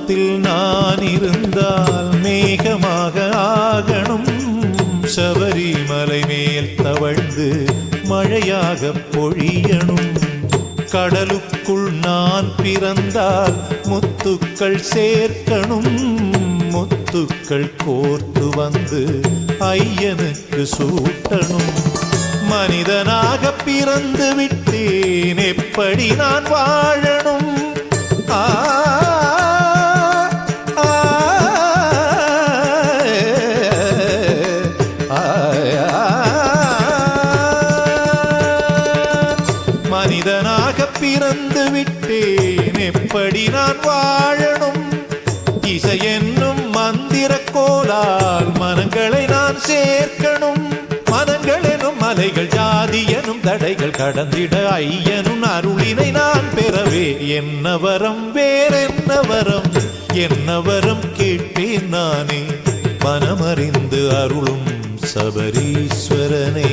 வானத்தில் நான் இருந்தால் மேகமாக ஆகணும், சபரிமலை மேல் தவழ்ந்து மழையாக பொழியணும். கடலுக்குள் நான் பிறந்தால் முத்துக்கள் சேர்க்கணும், முத்துக்கள் கோர்த்து வந்து ஐயனுக்கு சூட்டணும். மனிதனாக பிறந்து விட்டேன், எப்படி நான் வாழணும்? மனிதனாக பிறந்து விட்டேன், எப்படி நான் வாழணும்? இசை என்னும் மந்திர கோலால் மனங்களை நான் சேர்க்கணும். மனங்கள் எனும் மலைகள், ஜாதி எனும் தடைகள் கடந்திட ஐயனும் அருளினை நான் பெறவே என்ன வரம், வேறென்ன வரம், என்ன வரம் கேட்பேன் நானே, மனமறிந்து அருளும் சபரீஸ்வரனே.